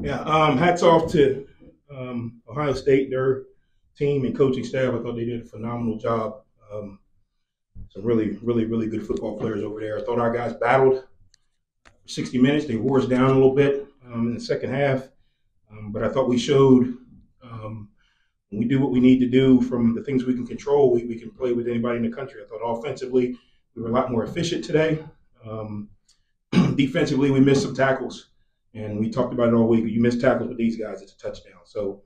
Yeah, hats off to Ohio State, their team and coaching staff. I thought they did a phenomenal job. Some really good football players over there. I thought our guys battled for 60 minutes. They wore us down a little bit in the second half, but I thought we showed when we do what we need to do from the things we can control, we can play with anybody in the country. I thought offensively we were a lot more efficient today. Defensively, we missed some tackles. And we talked about it all week. You miss tackles with these guys, it's a touchdown. So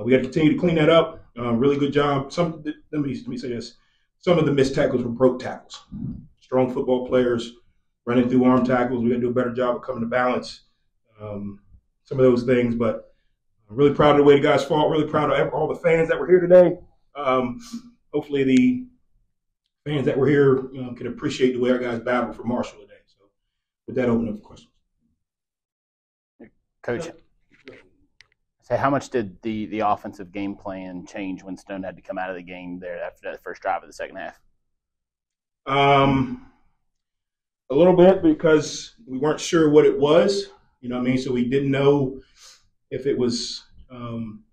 we got to continue to clean that up. Really good job. Let me say this. Some of the missed tackles were broke tackles. Strong football players running through arm tackles. We got to do a better job of coming to balance. Some of those things. But I'm really proud of the way the guys fought. Really proud of all the fans that were here today. Hopefully the fans that were here can appreciate the way our guys battled for Marshall today. So with that, open up for questions. Coach, so how much did the offensive game plan change when Stone had to come out of the game there after that first drive of the second half? A little bit, because we weren't sure what it was. You know what I mean? So we didn't know if it was going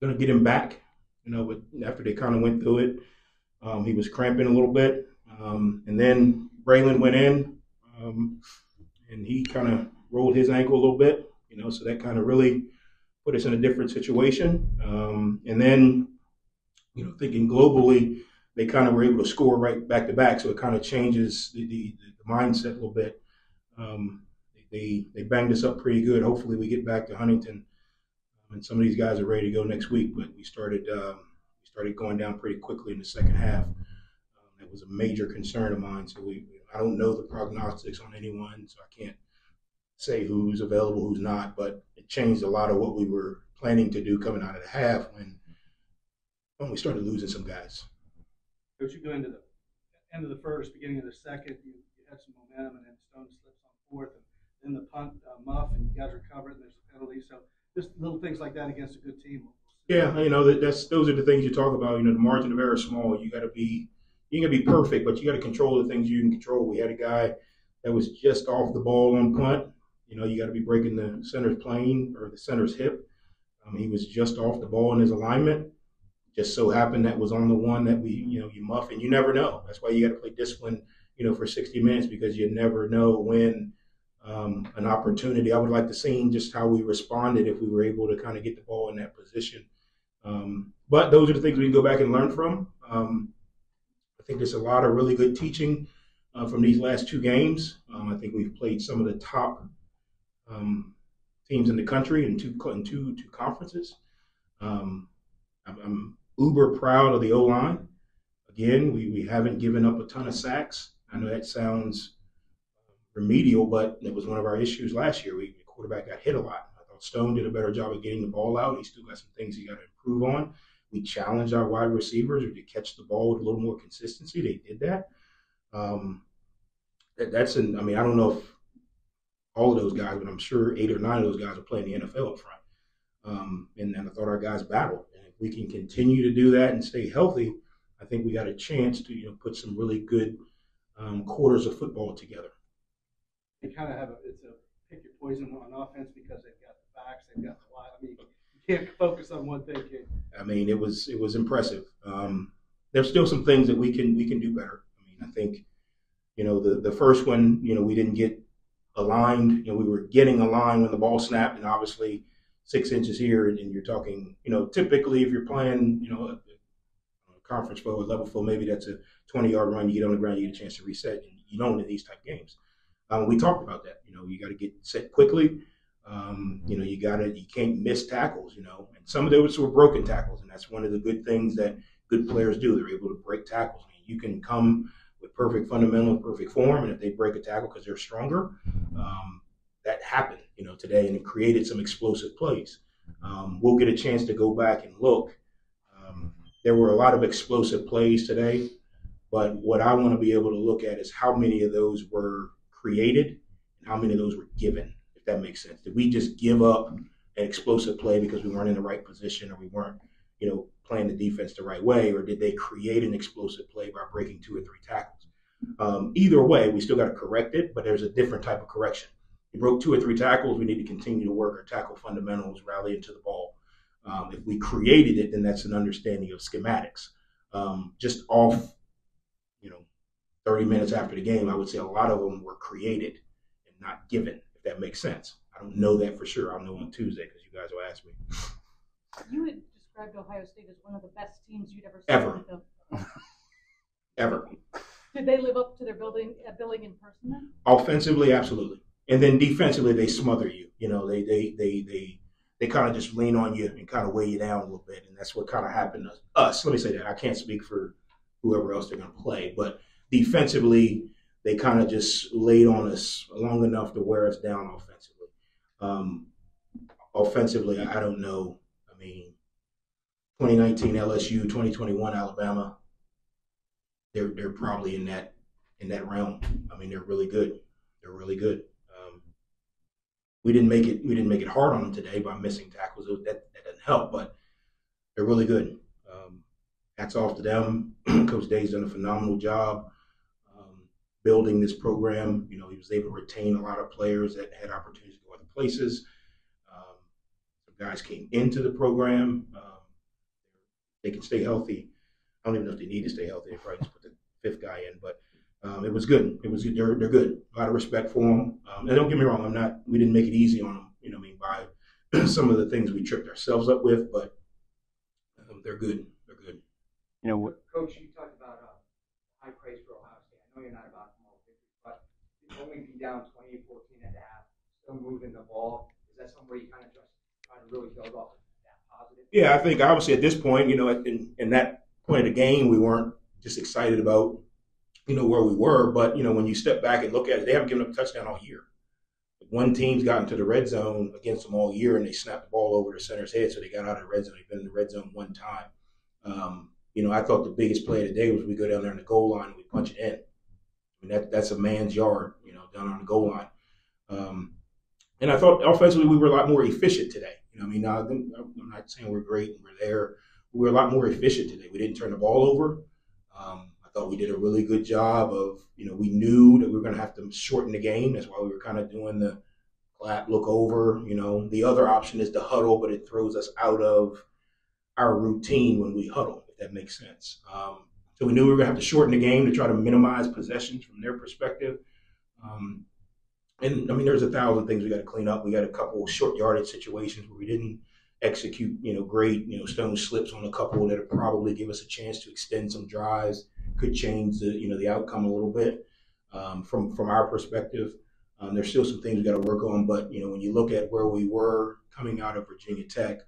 to get him back. You know, but after they kind of went through it, he was cramping a little bit. And then Braylon went in, and he kind of rolled his ankle a little bit, you know, so that kind of really put us in a different situation. And then, you know, thinking globally, they kind of were able to score right back to back, so it kind of changes the mindset a little bit. They banged us up pretty good. Hopefully we get back to Huntington, and some of these guys are ready to go next week, but we started going down pretty quickly in the second half. That was a major concern of mine, so I don't know the prognostics on anyone, so I can't say who's available, who's not, but it changed a lot of what we were planning to do coming out of the half when we started losing some guys. Coach, you go into the end of the first, beginning of the second, you had some momentum, and then Stone slips on fourth, and then the punt muff, and you guys recover it, and there's a penalty. So just little things like that against a good team. Yeah, you know, those are the things you talk about. You know, the margin of error is small. You can be perfect, but you got to control the things you can control. We had a guy that was just off the ball on punt. You know, you got to be breaking the center's plane or the center's hip. He was just off the ball in his alignment. Just so happened that was on the one that you muff, and you never know. That's why you got to play discipline, you know, for 60 minutes, because you never know when an opportunity. I would like to see just how we responded if we were able to kind of get the ball in that position. But those are the things we can go back and learn from. I think there's a lot of really good teaching from these last two games. I think we've played some of the top teams in the country in two conferences. I'm uber proud of the O-line. Again, we haven't given up a ton of sacks. I know that sounds remedial, but it was one of our issues last year. The quarterback got hit a lot. I thought Stone did a better job of getting the ball out. He still got some things he got to improve on. We challenged our wide receivers to catch the ball with a little more consistency. They did that. I don't know if all of those guys, but I'm sure 8 or 9 of those guys are playing the NFL up front. And I thought our guys battled. And if we can continue to do that and stay healthy, I think we got a chance to put some really good quarters of football together. You kind of have it's a pick your poison on offense because they've got the backs, they've got the line. I mean, you can't focus on one thing. I mean, it was impressive. There's still some things that we can do better. I mean, I think the first one, we didn't get aligned. We were getting aligned when the ball snapped, and obviously 6 inches here, and you're talking, typically if you're playing, a conference foe or level foe, maybe that's a 20-yard run. You get on the ground, you get a chance to reset, and you don't in these type games. We talked about that. You got to get set quickly. You can't miss tackles. And some of those were broken tackles, and that's one of the good things that good players do. They're able to break tackles. I mean, you can come with perfect fundamental, perfect form, and if they break a tackle because they're stronger, that happened, today, and it created some explosive plays. We'll get a chance to go back and look. There were a lot of explosive plays today, but what I want to be able to look at is how many of those were created and how many of those were given, if that makes sense. Did we just give up an explosive play because we weren't in the right position or we weren't, playing the defense the right way, or did they create an explosive play by breaking 2 or 3 tackles? Either way, we still got to correct it, but there's a different type of correction. we broke 2 or 3 tackles, we need to continue to work our tackle fundamentals, rally into the ball. If we created it, then that's an understanding of schematics. Just off, 30 minutes after the game, I would say a lot of them were created and not given, if that makes sense. I don't know that for sure. I'll know on Tuesday because you guys will ask me. You had described Ohio State as one of the best teams you'd ever seen. Ever. Ever. Did they live up to their billing in person then? Offensively, absolutely. And then defensively, they smother you. They kind of just lean on you and kind of weigh you down a little bit. And that's what kind of happened to us. Let me say that. I can't speak for whoever else they're going to play. But defensively, they kind of just laid on us long enough to wear us down offensively. Offensively, I don't know. 2019 LSU, 2021 Alabama, they're probably in that realm. They're really good. They're really good. We didn't make it hard on them today by missing tackles. That doesn't help, but they're really good. Hats off to them. Coach Day's done a phenomenal job building this program. He was able to retain a lot of players that had opportunities to go other places. Some guys came into the program. They can stay healthy. I don't even know if they need to stay healthy. They probably just put the 5th guy in, but it was good. It was good. They're good. A lot of respect for them. And don't get me wrong. We didn't make it easy on them. By some of the things we tripped ourselves up with, but they're good. They're good. Coach, you talked about high praise for Ohio State. I know you're not about moral victory, but to only be down 28-14 at the half, still moving the ball, is that somewhere you kind of just try to really build off of that positive? Yeah, I think obviously at this point, in that point of the game, we weren't just excited about, where we were. But, when you step back and look at it, they haven't given up a touchdown all year. One team's gotten to the red zone against them all year, and they snapped the ball over the center's head, so they got out of the red zone. They've been in the red zone one time. I thought the biggest play of the day was we go down there in the goal line and we punch it in. That's a man's yard, down on the goal line. And I thought offensively we were a lot more efficient today. I'm not saying we're great and we're there. We were a lot more efficient today. We didn't turn the ball over. I thought we did a really good job of, we knew that we were going to have to shorten the game. That's why we were kind of doing the clap, look over. The other option is the huddle, but it throws us out of our routine when we huddle, if that makes sense. So we knew we were going to have to shorten the game to try to minimize possessions from their perspective. There's 1,000 things we got to clean up. We got a couple of short yardage situations where we didn't execute, great. Stone slips on a couple that'll probably give us a chance to extend some drives. Could change the outcome a little bit from our perspective. There's still some things we got to work on, but when you look at where we were coming out of Virginia Tech,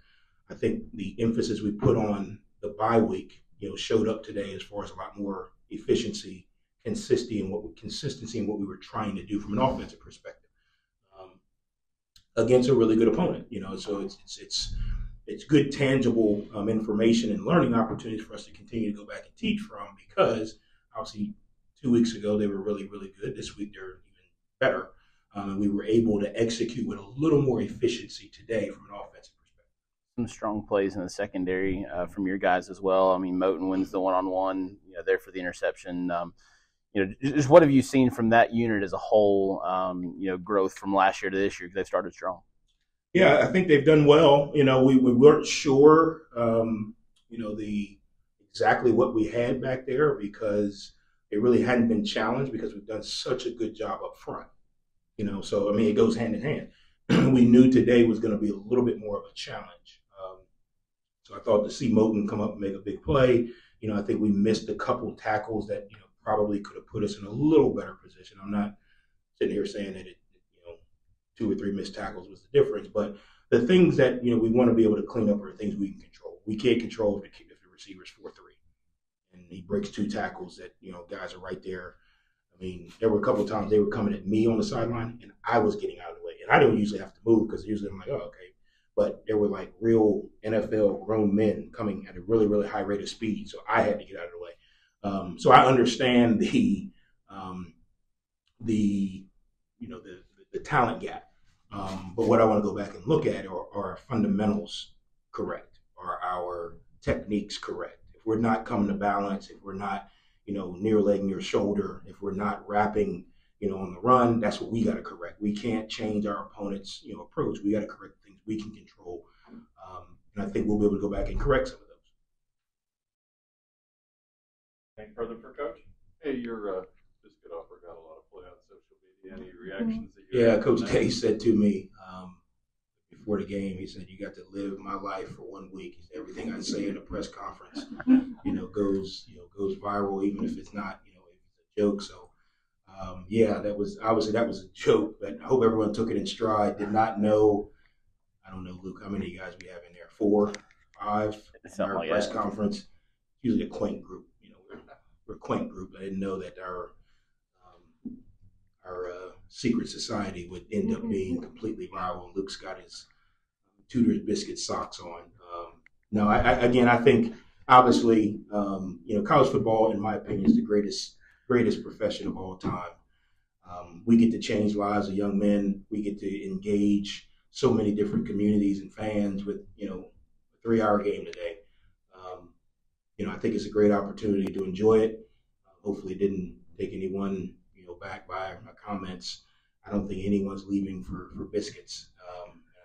I think the emphasis we put on the bye week, showed up today as far as a lot more efficiency, consistency, and what we were trying to do from an offensive perspective against a really good opponent. So it's good, tangible information and learning opportunities for us to continue to go back and teach from, because obviously 2 weeks ago they were really, really good. This week they're even better. And we were able to execute with a little more efficiency today from an offensive perspective. Some strong plays in the secondary from your guys as well. Moten wins the one-on-one, there for the interception. Just what have you seen from that unit as a whole, growth from last year to this year, because they've started strong? Yeah, I think they've done well. We weren't sure, exactly what we had back there, because it really hadn't been challenged, because we've done such a good job up front. So it goes hand in hand. We knew today was going to be a little bit more of a challenge. So I thought to see Moten come up and make a big play. I think we missed a couple tackles that probably could have put us in a little better position. I'm not sitting here saying that 2 or 3 missed tackles was the difference. But the things that, we want to be able to clean up are things we can control. We can't control if the receiver's 4-3 and he breaks 2 tackles that, guys are right there. There were a couple of times they were coming at me on the sideline and I was getting out of the way. And I don't usually have to move, because usually I'm like, oh, okay. But there were like real NFL grown men coming at a really, really high rate of speed. So I had to get out of the way. So I understand the talent gap. But what I want to go back and look at are our fundamentals correct? Are our techniques correct? If we're not coming to balance, if we're not, near leg, near shoulder, if we're not wrapping, on the run. That's what we got to correct. We can't change our opponent's, approach. We got to correct things we can control. And I think we'll be able to go back and correct some of those. Anything further for Coach? Hey, your biscuit offer got a lot of play on social media. Any reactions that you? Yeah, Coach Day said to me before the game, he said, "You got to live my life for 1 week." He said, "Everything I say in a press conference, goes viral, even if it's not, if it's a joke." So, that was a joke, but I hope everyone took it in stride. Did not know. I don't know, Luke, how many guys we have in there? 4, 5. Something our like press that. conference. It's usually a quaint group. We're a quaint group. I didn't know that our secret society would end up being completely viral. Luke's got his Tudor's biscuit socks on. No, I think obviously, college football, in my opinion, is the greatest profession of all time. We get to change lives of young men. We get to engage so many different communities and fans with, a 3-hour game today. I think it's a great opportunity to enjoy it. Hopefully it didn't take anyone, back by my comments. I don't think anyone's leaving for biscuits.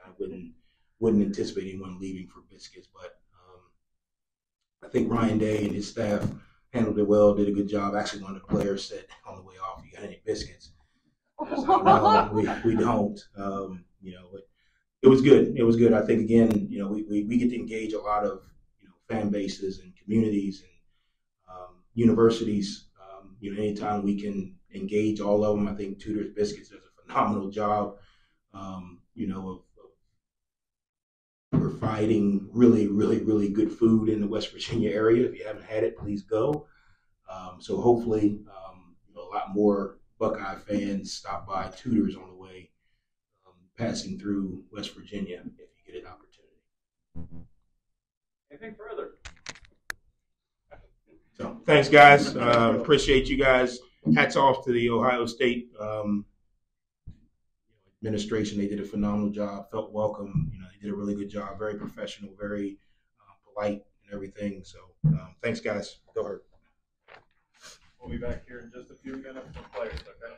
I wouldn't anticipate anyone leaving for biscuits, but I think Ryan Day and his staff handled it well, did a good job. Actually, one of the players said on the way off, "You got any biscuits?" I was like, "No, we don't." But it was good. It was good. I think again, we get to engage a lot of fan bases and communities and universities. Anytime we can engage all of them, I think Tudor's Biscuits does a phenomenal job. Of providing really, really, really good food in the West Virginia area. If you haven't had it, please go. So hopefully, a lot more Buckeye fans stop by Tudor's on the way, passing through West Virginia if you get an opportunity. Anything further? So thanks, guys. Appreciate you guys. Hats off to the Ohio State administration. They did a phenomenal job. Felt welcome. They did a really good job. Very professional, very polite, and everything. So thanks, guys. Go Herd. We'll be back here in just a few minutes with players. Okay.